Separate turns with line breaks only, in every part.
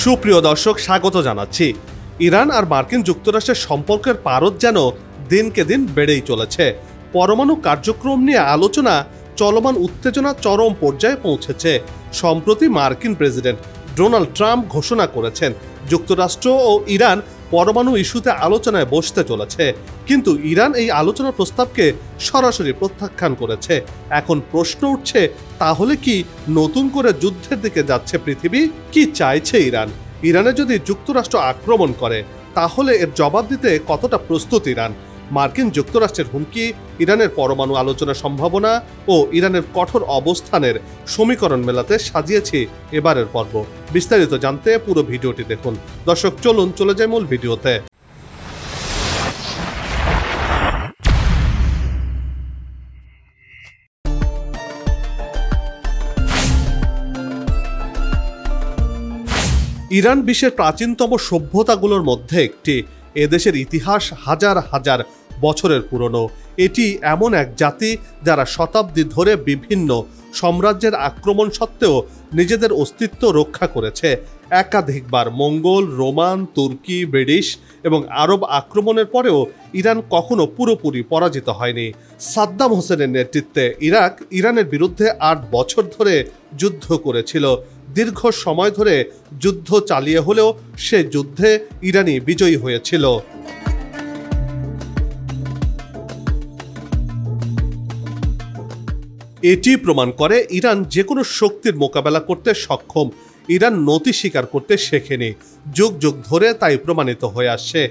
সুপ্রিয় দর্শক, স্বাগত জানাচ্ছি। ইরান আর মার্কিন যুক্তরাষ্ট্রের সম্পর্কের পারদ যেন দিনকে দিন বেড়েই চলেছে। পরমাণু কার্যক্রম নিয়ে আলোচনা চলমান উত্তেজনা চরম পর্যায়ে পৌঁছেছে। সম্প্রতি মার্কিন প্রেসিডেন্ট ডোনাল্ড ট্রাম্প ঘোষণা করেছেন যুক্তরাষ্ট্র ও ইরান পরমাণু ইস্যুতে আলোচনায় বসতে চলেছে, কিন্তু ইরান এই আলোচনার প্রস্তাবকে সরাসরি প্রত্যাখ্যান করেছে। এখন প্রশ্ন উঠছে, তাহলে কি নতুন করে যুদ্ধের দিকে যাচ্ছে পৃথিবী? কি চাইছে ইরান? ইরানে যদি যুক্তরাষ্ট্র আক্রমণ করে তাহলে এর জবাব দিতে কতটা প্রস্তুত ইরান? মার্কিন যুক্তরাষ্ট্রের হুমকি, ইরানের পরমাণু আলোচনার সম্ভাবনা ও ইরানের কঠোর অবস্থানের সমীকরণ মেলাতে সাজিয়েছি এবারের পর্ব। বিস্তারিত জানতে পুরো ভিডিওটি দেখুন। দর্শক, চলুন চলে যাই মূল ভিডিওতে। ইরান বিশ্বের প্রাচীনতম সভ্যতাগুলোর মধ্যে একটি। এদেশের ইতিহাস হাজার হাজার বছরের পুরনো। এটি এমন এক জাতি যারা শতাব্দী ধরে বিভিন্ন সাম্রাজ্যের আক্রমণ সত্ত্বেও নিজেদের অস্তিত্ব রক্ষা করেছে। একাধিকবার মঙ্গল, রোমান, তুর্কি, ব্রিটিশ এবং আরব আক্রমণের পরেও ইরান কখনো পুরোপুরি পরাজিত হয়নি। সাদ্দাম হোসেনের নেতৃত্বে ইরানের বিরুদ্ধে ৮ বছর ধরে যুদ্ধ করেছিল। দীর্ঘ সময় ধরে যুদ্ধ চালিয়ে হলেও সে যুদ্ধে ইরানি বিজয়ী হয়েছিল। এটি প্রমাণ করে ইরান যে কোনো শক্তির মোকাবেলা করতে সক্ষম। ইরান নতি স্বীকার করতে শেখেনি, যুগ যুগ ধরে তাই প্রমাণিত হয়ে আসছে।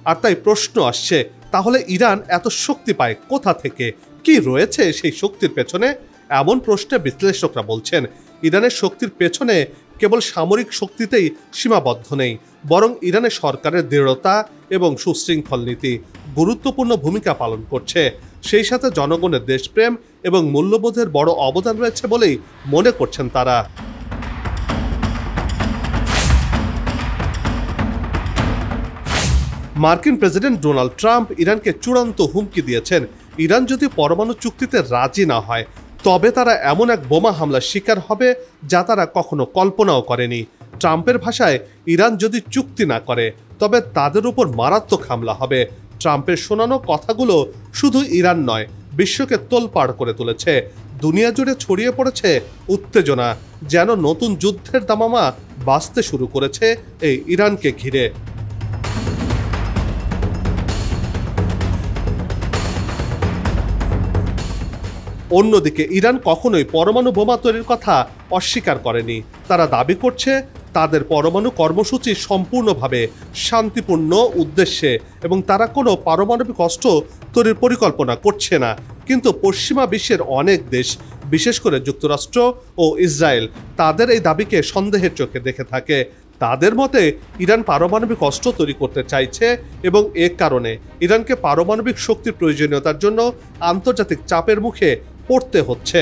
আর তাই প্রশ্ন আসছে, তাহলে ইরান এত শক্তি পায় কোথা থেকে? কি রয়েছে সেই শক্তির পেছনে? এমন প্রশ্নে বিশ্লেষকরা বলছেন, ইরানের শক্তির পেছনে কেবল সামরিক শক্তিতেই সীমাবদ্ধ নেই, বরং ইরানের সরকারের দৃঢ়তা এবং সুশৃঙ্খল নীতি গুরুত্বপূর্ণ ভূমিকা পালন করছে। সেই সাথে জনগণের দেশপ্রেম এবং মূল্যবোধের বড় অবদান রয়েছে বলেই মনে করছেন তারা। মার্কিন প্রেসিডেন্ট ডোনাল্ড ট্রাম্প ইরানকে চূড়ান্ত হুমকি দিয়েছেন, ইরান যদি পরমাণু চুক্তিতে রাজি না হয় তবে তারা এমন এক বোমা হামলার শিকার হবে যা তারা কখনো কল্পনাও করেনি। ট্রাম্পের ভাষায়, ইরান যদি চুক্তি না করে তবে তাদের উপর মারাত্মক হামলা হবে। ট্রাম্পের শোনানো কথাগুলো শুধু ইরান নয়, বিশ্বকে তোলপাড় করে তুলেছে। দুনিয়া জুড়ে ছড়িয়ে পড়েছে উত্তেজনা, যেন নতুন যুদ্ধের দামামা বাজতে শুরু করেছে এই ইরানকে ঘিরে। অন্যদিকে ইরান কখনোই পরমাণু বোমা তৈরির কথা অস্বীকার করেনি। তারা দাবি করছে তাদের পরমাণু কর্মসূচি সম্পূর্ণভাবে শান্তিপূর্ণ উদ্দেশ্যে এবং তারা কোনো পারমাণবিক অস্ত্র তৈরির পরিকল্পনা করছে না। কিন্তু পশ্চিমা বিশ্বের অনেক দেশ, বিশেষ করে যুক্তরাষ্ট্র ও ইসরায়েল, তাদের এই দাবিকে সন্দেহের চোখে দেখে থাকে। তাদের মতে ইরান পারমাণবিক অস্ত্র তৈরি করতে চাইছে এবং এ কারণে ইরানকে পারমাণবিক শক্তির প্রয়োজনীয়তার জন্য আন্তর্জাতিক চাপের মুখে পড়তে হচ্ছে।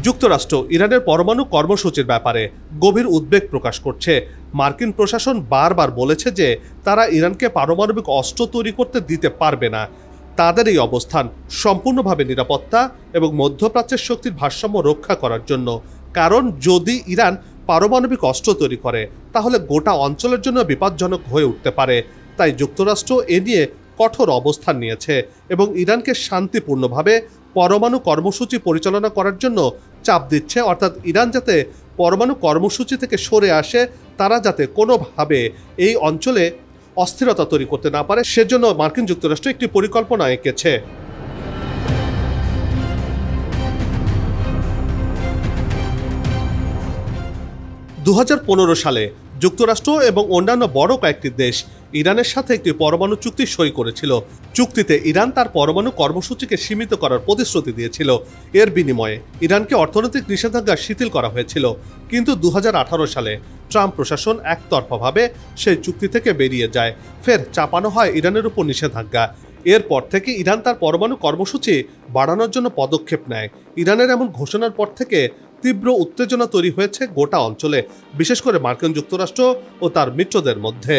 যুক্তরাষ্ট্র ইরানের পরমাণু কর্মসূচির ব্যাপারে গভীর উদ্বেগ প্রকাশ করছে। মার্কিন প্রশাসন বারবার বলেছে যে তারা ইরানকে পারমাণবিক অস্ত্র তৈরি করতে দিতে পারবে না। তাদের এই অবস্থান সম্পূর্ণভাবে নিরাপত্তা এবং মধ্যপ্রাচ্যের শক্তির ভারসাম্য রক্ষা করার জন্য। কারণ যদি ইরান পারমাণবিক অস্ত্র তৈরি করে তাহলে গোটা অঞ্চলের জন্য বিপজ্জনক হয়ে উঠতে পারে। তাই যুক্তরাষ্ট্র এ নিয়ে কঠোর অবস্থান নিয়েছে এবং ইরানকে শান্তিপূর্ণভাবে পরমাণু কর্মসূচি পরিচালনা করার জন্য চাপ দিচ্ছে। অর্থাৎ ইরান যাতে পরমাণু কর্মসূচি থেকে সরে আসে, তারা যাতে কোনোভাবে এই অঞ্চলে অস্থিরতা তৈরি করতে না পারে, সেজন্য মার্কিন যুক্তরাষ্ট্র একটি পরিকল্পনা এঁকেছে। 2015 সালে যুক্তরাষ্ট্র এবং অন্যান্য বড় কয়েকটি দেশ ইরানের সাথে একটি পরমাণু চুক্তি সই করেছিল। চুক্তিতে ইরান তার পরমাণু কর্মসূচিকে সীমিত করার প্রতিশ্রুতি দিয়েছিল। এর বিনিময়ে ইরানকে অর্থনৈতিক নিষেধাজ্ঞা শিথিল করা হয়েছিল। কিন্তু 2018 সালে ট্রাম্প প্রশাসন একতরফাভাবে সেই চুক্তি থেকে বেরিয়ে যায়। ফের চাপানো হয় ইরানের উপর নিষেধাজ্ঞা। এরপর থেকে ইরান তার পরমাণু কর্মসূচি বাড়ানোর জন্য পদক্ষেপ নেয়। ইরানের এমন ঘোষণার পর থেকে তীব্র উত্তেজনা তৈরি হয়েছে গোটা অঞ্চলে, বিশেষ করে মার্কিন যুক্তরাষ্ট্র ও তার মিত্রদের মধ্যে।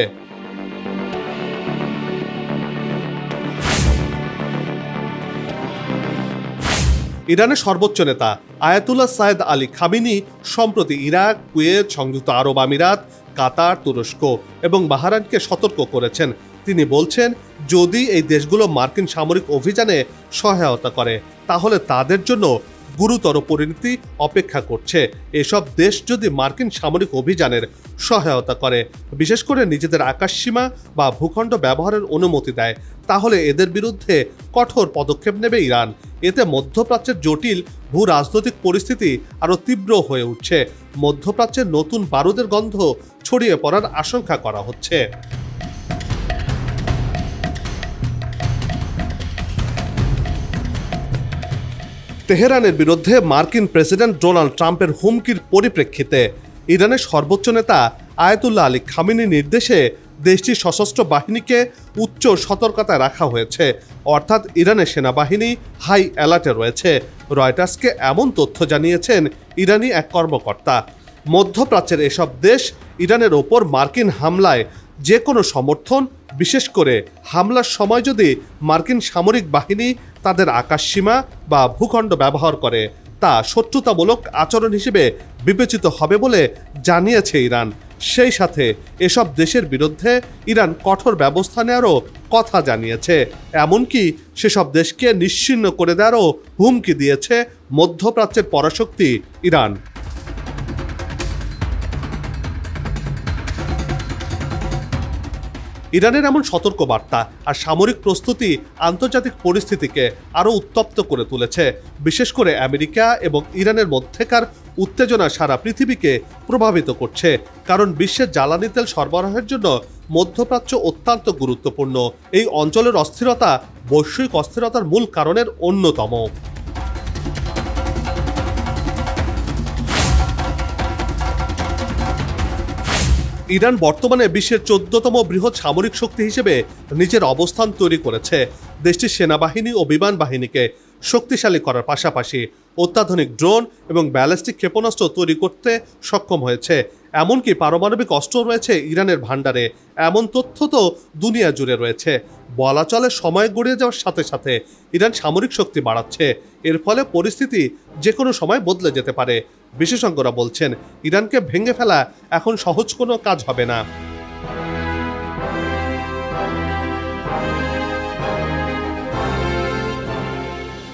ইরানের সর্বোচ্চ নেতা আয়াতুল্লাহ সাইয়েদ আলী খামেনি সম্প্রতি ইরাক, কুয়েত, সংযুক্ত আরব আমিরাত, কাতার, তুরস্ক এবং বাহরাইনকে সতর্ক করেছেন। তিনি বলছেন, যদি এই দেশগুলো মার্কিন সামরিক অভিযানে সহায়তা করে তাহলে তাদের জন্য গুরুতর পরিণতি অপেক্ষা করছে। এসব দেশ যদি মার্কিন সামরিক অভিযানের সহায়তা করে, বিশেষ করে নিজেদের আকাশসীমা বা ভূখণ্ড ব্যবহারের অনুমতি দেয়, তাহলে এদের বিরুদ্ধে কঠোর পদক্ষেপ নেবে ইরান। এতে মধ্যপ্রাচ্যের জটিল ভূ রাজনৈতিক পরিস্থিতি আরও তীব্র হয়ে উঠছে। মধ্যপ্রাচ্যের নতুন বারুদের গন্ধ ছড়িয়ে পড়ার আশঙ্কা করা হচ্ছে। তেহরানের বিরুদ্ধে মার্কিন প্রেসিডেন্ট ডোনাল্ড ট্রাম্পের হুমকির পরিপ্রেক্ষিতে ইরানের সর্বোচ্চ নেতা আয়াতুল্লাহ আলী খামেনির নির্দেশে দেশটির সশস্ত্র বাহিনীকে উচ্চ সতর্কতায় রাখা হয়েছে, অর্থাৎ ইরানের সেনাবাহিনী হাই অ্যালার্টে রয়েছে। রয়টার্সকে এমন তথ্য জানিয়েছেন ইরানি এক কর্মকর্তা। মধ্যপ্রাচ্যের এসব দেশ ইরানের ওপর মার্কিন হামলায় যে কোনো সমর্থন, বিশেষ করে হামলার সময় যদি মার্কিন সামরিক বাহিনী তাদের আকাশসীমা বা ভূখণ্ড ব্যবহার করে, তা শত্রুতামূলক আচরণ হিসেবে বিবেচিত হবে বলে জানিয়েছে ইরান। সেই সাথে এসব দেশের বিরুদ্ধে ইরান কঠোর ব্যবস্থা নেওয়ারও কথা জানিয়েছে। এমনকি সেসব দেশকে নিশ্চিহ্ন করে দেওয়ারও হুমকি দিয়েছে মধ্যপ্রাচ্যের পরাশক্তি ইরান। ইরানের এমন সতর্ক বার্তা আর সামরিক প্রস্তুতি আন্তর্জাতিক পরিস্থিতিকে আরও উত্তপ্ত করে তুলেছে। বিশেষ করে আমেরিকা এবং ইরানের মধ্যেকার উত্তেজনা সারা পৃথিবীকে প্রভাবিত করছে, কারণ বিশ্বের জ্বালানি তেল সরবরাহের জন্য মধ্যপ্রাচ্য অত্যন্ত গুরুত্বপূর্ণ। এই অঞ্চলের অস্থিরতা বৈশ্বিক অস্থিরতার মূল কারণের অন্যতম। ইরান বর্তমানে বিশ্বের 14তম বৃহৎ সামরিক শক্তি হিসেবে নিজের অবস্থান তৈরি করেছে। দেশটির সেনাবাহিনী ও বিমান বাহিনীকে শক্তিশালী করার পাশাপাশি অত্যাধুনিক ড্রোন এবং ব্যালিস্টিক ক্ষেপণাস্ত্র তৈরি করতে সক্ষম হয়েছে। এমনকি পারমাণবিক অস্ত্র রয়েছে ইরানের ভাণ্ডারে, এমন তথ্য তো দুনিয়া জুড়ে রয়েছে। বলা চলে সময় গড়িয়ে যাওয়ার সাথে সাথে ইরান সামরিক শক্তি বাড়াচ্ছে। এর ফলে পরিস্থিতি যে কোনো সময় বদলে যেতে পারে। বিশেষজ্ঞরা বলছেন, ইরানকে ভেঙে ফেলা এখন সহজ কোনো কাজ হবে না।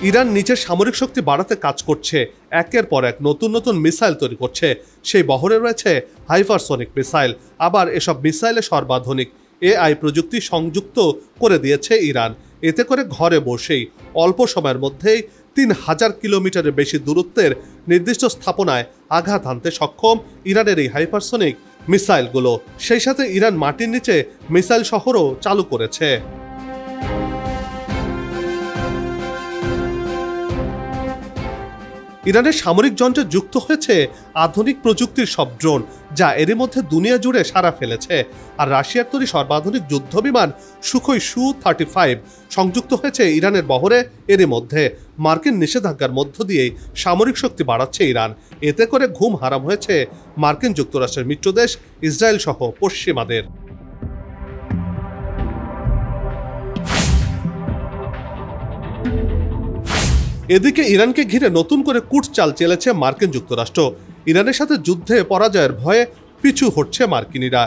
ইরান নিজের সামরিক শক্তি বাড়াতে কাজ করছে, একের পর এক নতুন নতুন মিসাইল তৈরি করছে। সেই বহরে রয়েছে হাইপারসনিক মিসাইল। আবার এসব মিসাইলে সর্বাধুনিক AI প্রযুক্তি সংযুক্ত করে দিয়েছে ইরান। এতে করে ঘরে বসেই অল্প সময়ের মধ্যেই 3000 কিলোমিটারের বেশি দূরত্বের নির্দিষ্ট স্থাপনায় আঘাত হানতে সক্ষম ইরানের এই হাইপারসনিক মিসাইলগুলো। সেই সাথে ইরান মাটির নিচে মিসাইল শহরও চালু করেছে। ইরানের সামরিক যন্ত্রে যুক্ত হয়েছে আধুনিক প্রযুক্তির সব ড্রোন, যা এরই মধ্যে দুনিয়া জুড়ে সাড়া ফেলেছে। আর রাশিয়ার তৈরি সর্বাধুনিক যুদ্ধবিমান সুখোই Su-35 সংযুক্ত হয়েছে ইরানের বহরে এরই মধ্যে। মার্কিন নিষেধাজ্ঞার মধ্য দিয়েই সামরিক শক্তি বাড়াচ্ছে ইরান। এতে করে ঘুম হারাম হয়েছে মার্কিন যুক্তরাষ্ট্রের মিত্রদেশ ইসরায়েল সহ পশ্চিমাদের। এদিকে ইরানকে ঘিরে নতুন করে কূটচাল চেলেছে মার্কিন যুক্তরাষ্ট্র। ইরানের সাথে যুদ্ধে পরাজয়ের ভয়ে পিছু হটছে মার্কিনিরা।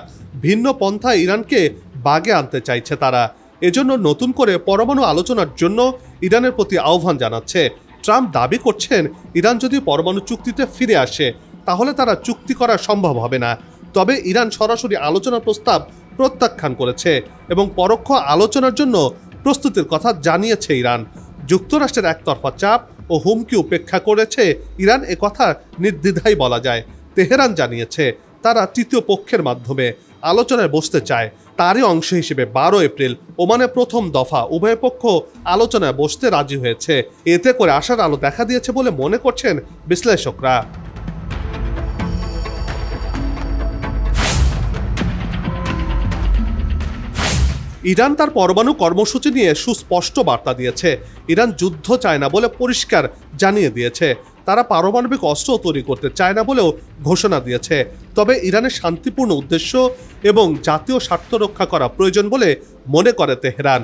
ভিন্ন পন্থায় ইরানকে বাগে আনতে চাইছে তারা। এজন্য নতুন করে পরমাণু আলোচনার জন্য ইরানের প্রতি আহ্বান জানাচ্ছে। ট্রাম্প দাবি করছেন, ইরান যদি পরমাণু চুক্তিতে ফিরে আসে তাহলে তারা চুক্তি করা সম্ভব হবে না। তবে ইরান সরাসরি আলোচনার প্রস্তাব প্রত্যাখ্যান করেছে এবং পরোক্ষ আলোচনার জন্য প্রস্তুতির কথা জানিয়েছে ইরান। যুক্তরাষ্ট্রের একতরফা চাপ ও হুমকি উপেক্ষা করেছে ইরান, একথা নির্দ্বিধায় বলা যায়। তেহরান জানিয়েছে তারা তৃতীয় পক্ষের মাধ্যমে আলোচনায় বসতে চায়। তারই অংশ হিসেবে 12 এপ্রিল ওমানে প্রথম দফা উভয় পক্ষ আলোচনায় বসতে রাজি হয়েছে। এতে করে আশার আলো দেখা দিয়েছে বলে মনে করছেন বিশ্লেষকরা। ইরান তার পরমাণু কর্মসূচি নিয়ে সুস্পষ্ট বার্তা দিয়েছে। ইরান যুদ্ধ চায় না বলে পরিষ্কার জানিয়ে দিয়েছে। তারা পারমাণবিক অস্ত্র তৈরি করতে চায় না বলেও ঘোষণা দিয়েছে। তবে ইরানের শান্তিপূর্ণ উদ্দেশ্য এবং জাতীয় স্বার্থ রক্ষা করা প্রয়োজন বলে মনে করে তেহরান।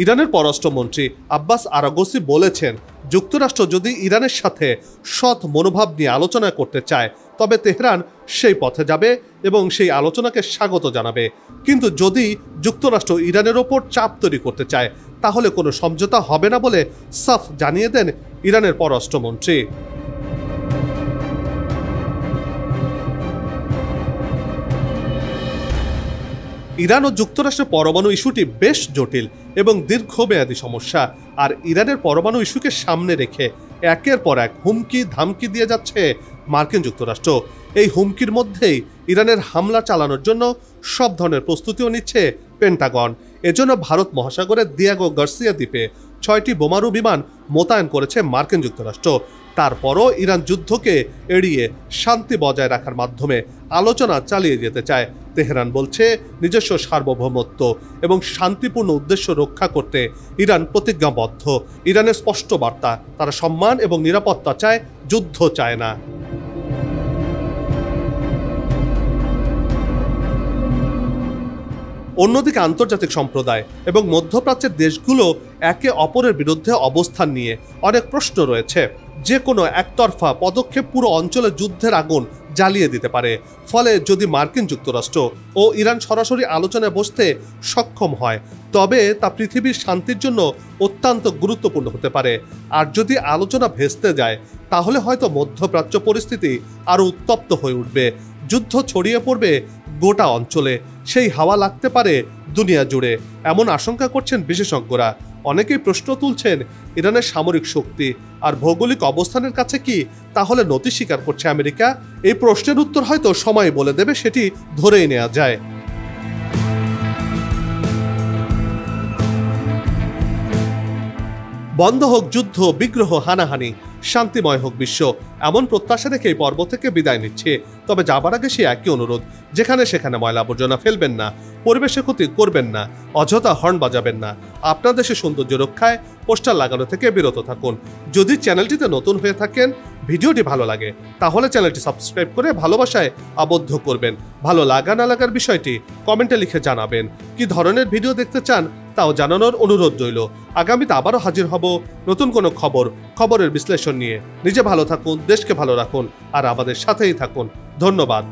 ইরানের পররাষ্ট্রমন্ত্রী আব্বাস আরাগচি বলেছেন, যুক্তরাষ্ট্র যদি ইরানের সাথে সৎ মনোভাব নিয়ে আলোচনা করতে চায় তবে তেহরান সেই পথে যাবে এবং সেই আলোচনাকে স্বাগত জানাবে। কিন্তু যদি যুক্তরাষ্ট্র ইরানের ওপর চাপ তৈরি করতে চায় তাহলে কোনো সমঝোতা হবে না বলে সাফ জানিয়ে দেন ইরানের পররাষ্ট্রমন্ত্রী। ইরান ও যুক্তরাষ্ট্রের পরমাণু ইস্যুটি বেশ জটিল এবং দীর্ঘমেয়াদী সমস্যা। আর ইরানের পরমাণু ইস্যুকে সামনে রেখে একের পর এক হুমকি ধামকি দিয়ে যাচ্ছে মার্কিন যুক্তরাষ্ট্র। এই হুমকির মধ্যেই ইরানের হামলা চালানোর জন্য সব ধরনের প্রস্তুতিও নিচ্ছে পেন্টাগন। এজন্য ভারত মহাসাগরের দিয়াগো গার্সিয়া দ্বীপে 6টি বোমারু বিমান মোতায়েন করেছে মার্কিন যুক্তরাষ্ট্র। তারপরও ইরান যুদ্ধকে এড়িয়ে শান্তি বজায় রাখার মাধ্যমে আলোচনা চালিয়ে যেতে চায়। তেহরান বলছে, নিজস্ব সার্বভৌমত্ব এবং শান্তিপূর্ণ উদ্দেশ্য রক্ষা করতে ইরান প্রতিজ্ঞাবদ্ধ। ইরানের স্পষ্ট বার্তা, তারা সম্মান এবং নিরাপত্তা চায়, যুদ্ধ চায় না। অন্যদিকে আন্তর্জাতিক সম্প্রদায় এবং মধ্যপ্রাচ্যের দেশগুলো একে অপরের বিরুদ্ধে অবস্থান নিয়ে অনেক প্রশ্ন রয়েছে। যে কোনো একতরফা পদক্ষেপ পুরো অঞ্চলে যুদ্ধের আগুন জ্বালিয়ে দিতে পারে। ফলে যদি মার্কিন যুক্তরাষ্ট্র ও ইরান সরাসরি আলোচনায় বসতে সক্ষম হয় তবে তা পৃথিবীর শান্তির জন্য অত্যন্ত গুরুত্বপূর্ণ হতে পারে। আর যদি আলোচনা ভেস্তে যায় তাহলে হয়তো মধ্যপ্রাচ্য পরিস্থিতি আরও উত্তপ্ত হয়ে উঠবে, যুদ্ধ ছড়িয়ে পড়বে গোটা অঞ্চলে, সেই হাওয়া লাগতে পারে দুনিয়া জুড়ে, এমন আশঙ্কা করছেন বিশেষজ্ঞরা। অনেকেই প্রশ্ন তুলছেন, ইরানের সামরিক শক্তি আর ভৌগোলিক অবস্থানের কাছে কি তাহলে নতি স্বীকার করছে আমেরিকা? এই প্রশ্নের উত্তর হয়তো সময় বলে দেবে, সেটি ধরেই নেওয়া যায়। বন্ধ হোক যুদ্ধ, বিগ্রহ, হানাহানি, শান্তিময় হোক বিশ্ব, এমন প্রত্যাশা রেখে এই পর্ব থেকে বিদায় নিচ্ছে। তবে যাবার আগে সে একই অনুরোধ, যেখানে সেখানে ময়লা আবর্জনা ফেলবেন না, পরিবেশের ক্ষতি করবেন না, অযথা হর্ন বাজাবেন না, আপনার দেশের সৌন্দর্য রক্ষায় পোস্টার লাগানো থেকে বিরত থাকুন। যদি চ্যানেলটিতে নতুন হয়ে থাকেন, ভিডিওটি ভালো লাগে তাহলে চ্যানেলটি সাবস্ক্রাইব করে ভালোবাসায় আবদ্ধ করবেন। ভালো লাগা না লাগার বিষয়টি কমেন্টে লিখে জানাবেন। কি ধরনের ভিডিও দেখতে চান তাও জানানোর অনুরোধ রইল। আগামীতে আবারও হাজির হব নতুন কোনো খবরের বিশ্লেষণ নিয়ে। নিজে ভালো থাকুন, দেশকে ভালো রাখুন আর আমাদের সাথেই থাকুন। ধন্যবাদ।